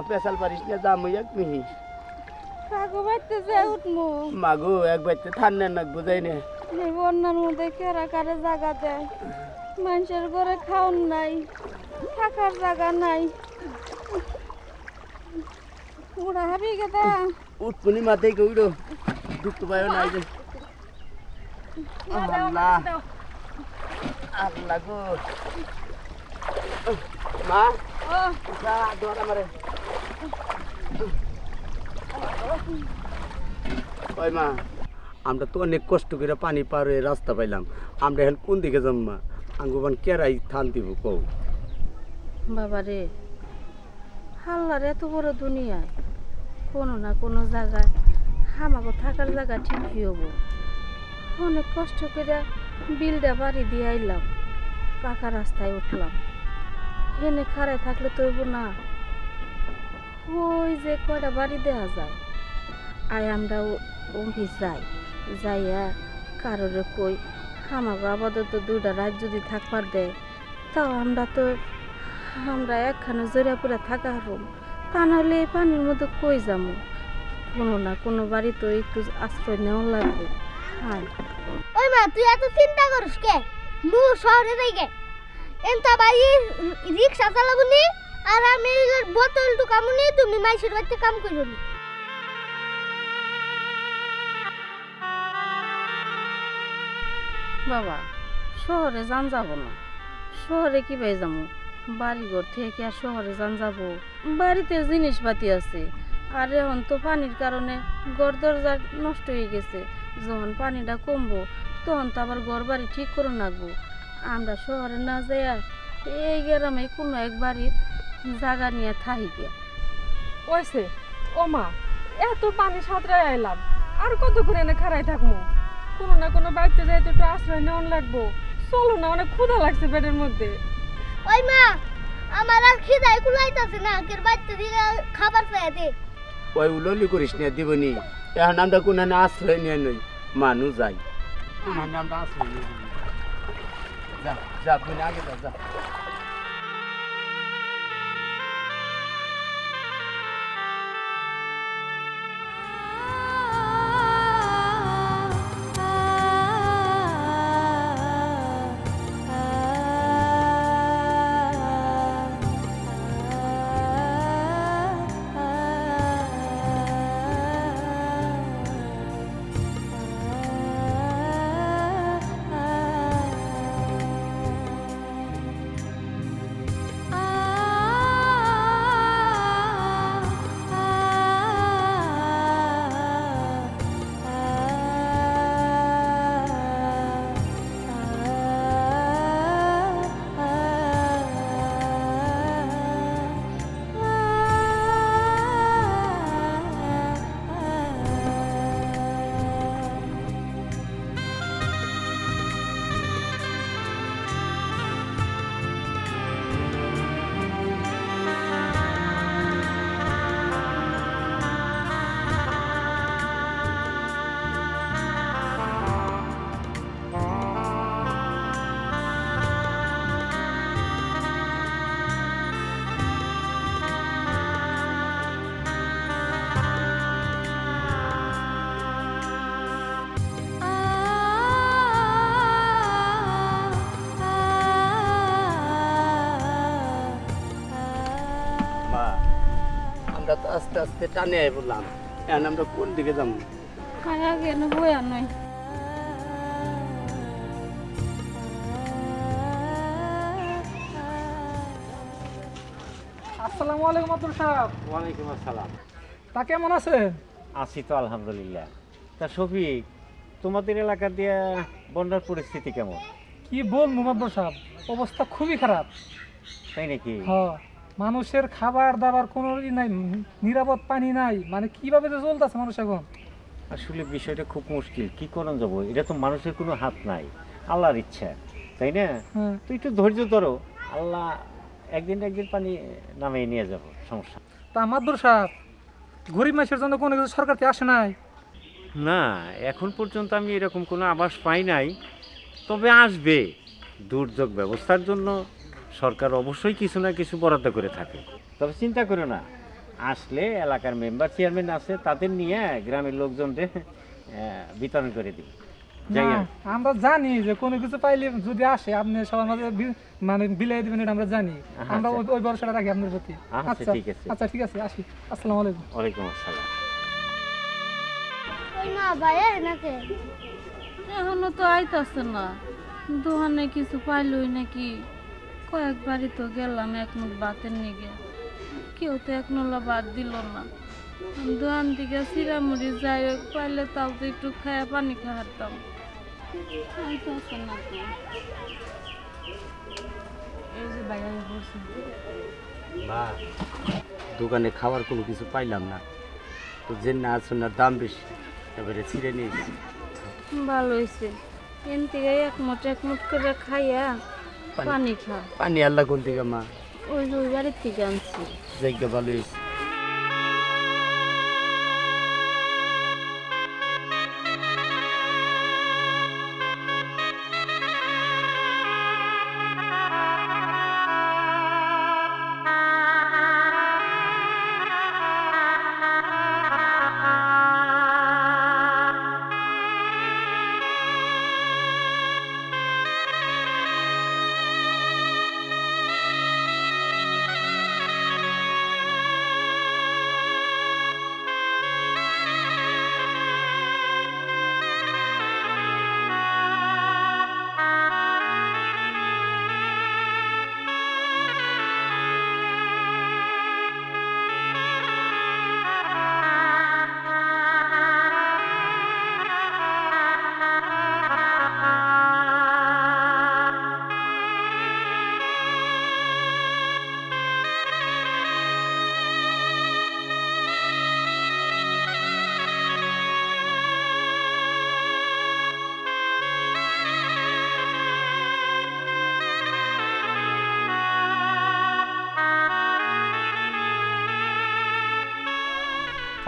পেশাল পারিস না দাম এক মিহি কাকু বাইতে যে উঠমু মাগো এক বাইতে ঠান্ডা নাক বুঝাই না এই বন্যার মধ্যে কেরা কারে জায়গা দেয় মানুষের ঘরে খাওন নাই থাকার জায়গা নাই উড়া হাবি গেদা উঠপুনি মাথায় কইরো দুঃখ পায় না যে আল্লাহ আল্লাহ গো মা ও যা দোরা মারে ওই মা আমরা তো অনেক কষ্ট করে পানি পার হয়ে রাস্তা পাইলাম আমরা এখন কোন দিকে যাম মা আঙ্গুবান কেরাই থান দিব কও বাবা রে হাল্লার এত বড় দুনিয়ায় কোনো না কোনো জায়গায় আমাকে থাকার জায়গা ঠিকই হবো অনেক কষ্ট করে বিলটা বাড়ি দিয়ে আইলাম পাকা রাস্তায় উঠলাম এনে খাড়ায় থাকলে তো হইব না ওই যে কয়টা বাড়ি দেওয়া যায় আয় আমরা অফিস যাই যাইয়া কারোরে কই আমাকে আপাতত দুটা রাত যদি থাকবার দেয় তাও আমরা একখানে জোরে পুরে থাকা রুম তা নাহলে এই পানির মধ্যে কই যাবো কোনো না কোনো বাড়ি তো একটু আশ্রয় নেওয়া লাগবে হ্যাঁ ওই মা তুই এত চিন্তা করিস কে মু শহরে যাই গে এনতা ভাই রিক্সা চালাবো নি আর আমি বোতল ঢুকাবো নি তুমি মাইসের বাড়িতে কাম করো নি বাবা শহরে যান যাব না শহরে কি ভাই যাবো বাড়িঘর থেকে আর শহরে যান যাবো বাড়িতে জিনিসপাতি আছে আর এখন তো পানির কারণে ঘর দরজা নষ্ট হয়ে গেছে যখন পানিটা কমবো তখন তো আবার ঘর বাড়ি ঠিক করে রাখবো আমরা শহরে না যাইয়া এই গ্রামে কোনো এক বাড়ির জায়গা নিয়ে থাকি গিয়া ওইসে ও মা এত পানি সাঁতরাই আইলাম আর কত করে এনে খাড়াই থাকবো কোনো না কোনো বাড়িতে যাইতে একটু আশ্রয় নেওয়ান লাগবো চলো না অনেক ক্ষুধা লাগছে পেটের মধ্যে ওই মা আমার আর খিদাই কুলাইতাছে না কের বাড়িতে দিয়ে খাবার পেয়ে দে ওই উললি করিস না দিবনি এখন আমরা কোন আশ্রয় নিয়ে নই মানুষ যাই আমরা আশ্রয় নিয়ে যা যা বিনা আগে যা যা আমরা তো আস্তে আস্তে টানে আই বললাম এখন আমরা কোন দিকে যাবো খায়া গেলে বয়া নয় আসসালামু আলাইকুম আব্দুল সাহেব। ওয়ালাইকুম আসসালাম। তা কেমন আছেন? আছি তো আলহামদুলিল্লাহ। তা শফিক, তোমাদের এলাকা দিয়ে বন্যার পরিস্থিতি কেমন? কি বলবো আব্দুল সাহেব, অবস্থা খুবই খারাপ। তাই নাকি? হ্যাঁ, মানুষের খাবার দাবার কোনো নাই, নিরাপদ পানি নাই, মানে কিভাবে যে চলতেছে মানুষ এখন। আসলে বিষয়টা খুব মুশকিল, কি করণ যাবো, এটা তো মানুষের কোনো হাত নাই, আল্লাহর ইচ্ছা, তাই না? তো একটু ধৈর্য ধরো, আল্লাহ একদিন একদিন পানি নামিয়ে নিয়ে যাব, সমস্যা। তা আব্দুল সাহেব, গরিব মানুষের জন্য কোনো কিছু সরকার থেকে আসে নাই? না, এখন পর্যন্ত আমি এরকম কোনো আভাস পাই নাই, তবে আসবে। দুর্যোগ ব্যবস্থার জন্য সরকার অবশ্যই কিছু না কিছু বরাদ্দ করে থাকে, তবে চিন্তা করো না, আসলে এলাকার মেম্বার চেয়ারম্যান আছে তাদের নিয়ে গ্রামের লোকজনদের বিতরণ করে দিই। যাই না, হোক। আমরা জানি যে কোনো কিছু পাইলে যদি আসে আপনি সবার মাঝে মানে বিলাই দিবেন, এটা আমরা জানি। আমরা ওই ভরসাটা রাখি আপনার প্রতি। আচ্ছা, ঠিক আছে। আচ্ছা ঠিক আছে, আসি। আসসালামু আলাইকুম। ওয়ালাইকুম আসসালাম। ওই না ভাই নাকি এখনো তো আইতাছে না, দোকানে কিছু পাইলই নাকি। কয়েকবারই তো গেলাম এক মুখ ভাতের নিগে, কেউ তো এক নলা ভাত দিল না। দোকান থেকে চিরামুড়ি যাই হোক পাইলে তাও তো একটু খায়া পানি খাওয়াতাম। আইতাছে না তো। এই যে ভাই আমি বলছি মা দোকানে খাবার কোনো কিছু পাইলাম না, তো যে না সোনার দাম বেশি, এবারে ছিঁড়ে নিয়েছি। ভালো হয়েছে, এন থেকে এক মুঠ করে খাইয়া পানি খা। পানি আল্লাহ কোন থেকে মা? ওই যে ওই বাড়ির থেকে আনছি। জায়গা ভালো হয়েছে।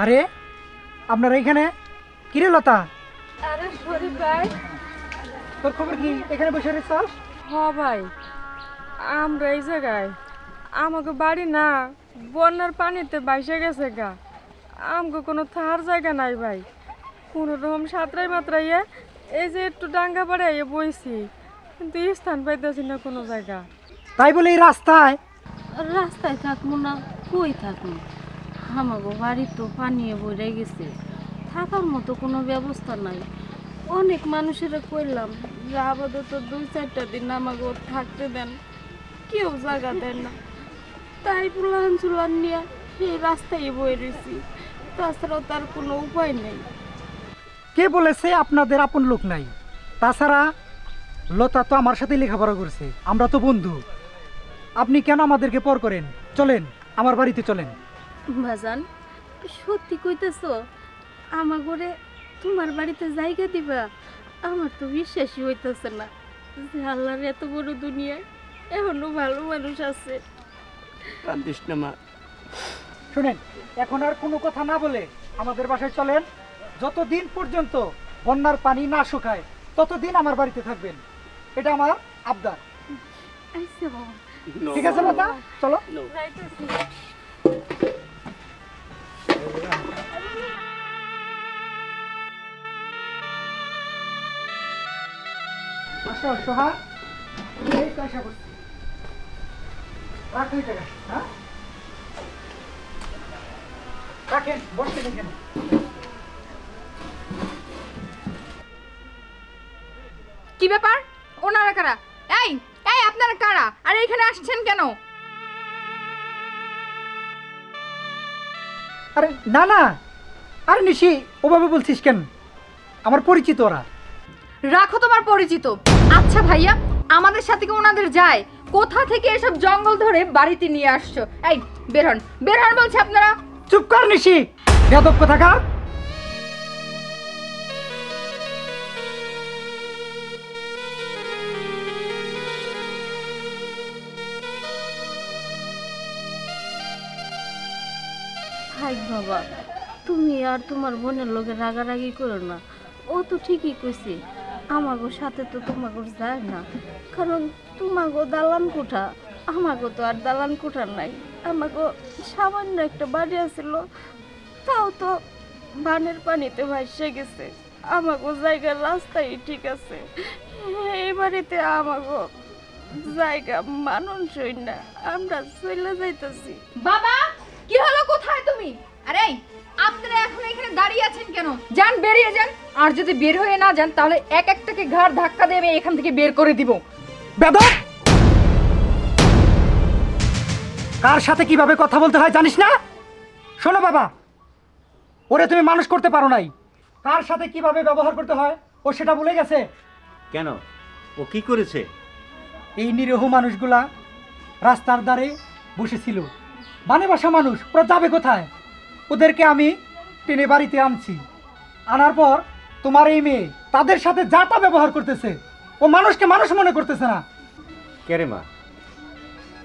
আরে আপনারা এখানে? কিরে লতা, আরে শরীফ ভাই। তোর খবর কি? এখানে বসে রেছাস? হ ভাই, আমরা এই জায়গায় আমাকে বাড়ি না বন্যার পানিতে বাইসে গেছে গা। আমাকে কোনো থার জায়গা নাই ভাই, কোনো রকম সাঁতরাই মাত্রাইয়া এই যে একটু ডাঙ্গা পাড়াইয়া বইছি, কিন্তু স্থান পাইতেছি না কোনো জায়গা। তাই বলে এই রাস্তায়? রাস্তায় থাকবো না, কই থাকবো? আমাগো বাড়ি তো পানিয়ে বইরে গেছে, থাকার মতো কোনো ব্যবস্থা নাই। অনেক মানুষেরা কইলাম যে আপাতত 2-4টা দিন আমাগো থাকতে দেন, কেউ জায়গা দেন না। তাই পুলান চুলান নিয়ে সেই রাস্তায় বয়ে রয়েছি, তাছাড়াও তার কোনো উপায় নেই। কে বলেছে আপনাদের আপন লোক নাই? তাছাড়া লতা তো আমার সাথে লেখাপড়া করছে, আমরা তো বন্ধু। আপনি কেন আমাদেরকে পর করেন? চলেন আমার বাড়িতে চলেন। ভাজান, সত্যি কইতেছ আমাগরে তোমার বাড়িতে জায়গা দিবা? আমার তো বিশ্বাসই হইতেছে না যে আল্লাহর এত বড় দুনিয়ায় এখনো ভালো মানুষ আছে। কান্দিস না মা। শুনেন, এখন আর কোনো কথা না বলে আমাদের বাসায় চলেন। যতদিন পর্যন্ত বন্যার পানি না শুকায় ততদিন আমার বাড়িতে থাকবেন, এটা আমার আবদার। আইসে বাবা, ঠিক আছে লতা, চলো। যাইতেছি। আসো সোহা, এই তো আশা করছি। রাখুন টাকা, হ্যাঁ রাখেন, বসতে দেন কেন? কি ব্যাপার? ওনারা কারা? এই এই আপনারা কারা? আর এখানে আসছেন কেন? আরে না না, আরে নিশি ওভাবে বলছিস কেন? আমার পরিচিত ওরা। রাখো তোমার পরিচিত। আচ্ছা ভাইয়া, আমাদের সাথে কি ওনাদের যায়? কোথা থেকে এসব জঙ্গল ধরে বাড়িতে নিয়ে আসছো? এই বের হন, বের হন বলছে আপনারা। চুপ কর নিশি, বেয়াদব কোথাকার। থাক বাবা, তুমি আর তোমার বোনের লোকে রাগারাগি করো না। ও তো ঠিকই কইছে, আমাগো সাথে তো তোমাগো যায় না, কারণ তোমাগো দালান কোঠা, আমাগো তো আর দালান কোঠা নাই। আমাকে সামান্য একটা বাড়ি আছিল, তাও তো বানের পানিতে ভাসে গেছে। আমাকে জায়গার রাস্তাই ঠিক আছে, এই বাড়িতে আমাকে জায়গা মানুষই না, আমরা চলে যাইতেছি। বাবা কি হলো, কোথায় তুমি? আরে আপনারা এখন এখানে দাঁড়িয়ে আছেন কেন? যান, বেরিয়ে যান। আর যদি বের হয়ে না যান তাহলে এক একটাকে ঘাড় ধাক্কা দিয়ে আমি এখান থেকে বের করে দিব। বেদব! কার সাথে কিভাবে কথা বলতে হয় জানিস না? শোনো বাবা, ওরে তুমি মানুষ করতে পারো নাই, কার সাথে কিভাবে ব্যবহার করতে হয় ও সেটা ভুলে গেছে। কেন, ও কি করেছে? এই নিরীহ মানুষগুলা রাস্তার ধারে বসেছিল, বানে বাসা মানুষ, ওরা যাবে কোথায়? ওদেরকে আমি টেনে বাড়িতে আনছি, আনার পর তোমার এই মেয়ে তাদের সাথে যা তা ব্যবহার করতেছে, ও মানুষকে মানুষ মনে করতেছে না। কেরে মা,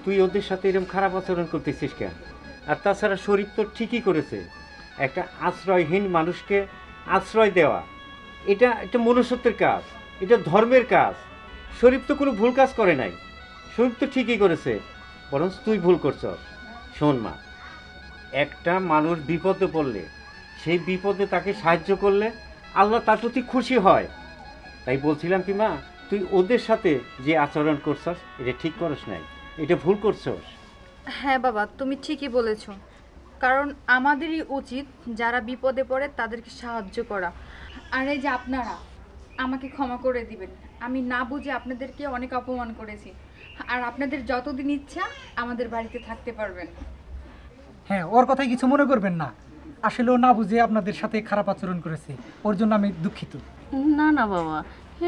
তুই ওদের সাথে এরকম খারাপ আচরণ করতেছিস কেন? আর তাছাড়া শরীফ তো ঠিকই করেছে, একটা আশ্রয়হীন মানুষকে আশ্রয় দেওয়া এটা একটা মনুষ্যত্বের কাজ, এটা ধর্মের কাজ। শরীফ তো কোনো ভুল কাজ করে নাই, শরীফ তো ঠিকই করেছে, বরং তুই ভুল করছ। শোন মা, একটা মানুষ বিপদে পড়লে সেই বিপদে তাকে সাহায্য করলে আল্লাহ তার প্রতি খুশি হয়। তাই বলছিলাম কি মা, তুই ওদের সাথে যে আচরণ করছস এটা ঠিক করস নাই, এটা ভুল করছস। হ্যাঁ বাবা, তুমি ঠিকই বলেছো, কারণ আমাদেরই উচিত যারা বিপদে পড়ে তাদেরকে সাহায্য করা। আর এই যে আপনারা আমাকে ক্ষমা করে দিবেন, আমি না বুঝে আপনাদেরকে অনেক অপমান করেছি। আর আপনাদের যতদিন ইচ্ছা আমাদের বাড়িতে থাকতে পারবেন। হ্যাঁ, ওর কথাই কিছু মনে করবেন না, আসলে ও না বুঝে আপনাদের সাথে খারাপ আচরণ করেছে, ওর জন্য আমি দুঃখিত। না না বাবা,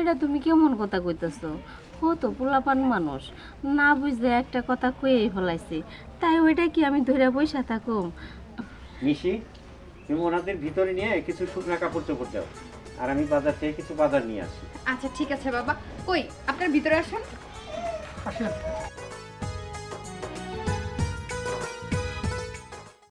এটা তুমি কেমন কথা কইতেছ? ও তো পোলাপান মানুষ, না বুঝলে একটা কথা কয়েই ফেলাইছে, তাই ওইটা কি আমি ধরে বসে থাকুম? নিশি, তুমি ওনাদের ভিতরে নিয়ে কিছু শুকনা কাপড় চোপড় দাও, আর আমি বাজার থেকে কিছু বাজার নিয়ে আসি। আচ্ছা ঠিক আছে বাবা, কই আপনার ভিতরে আসুন। আসলে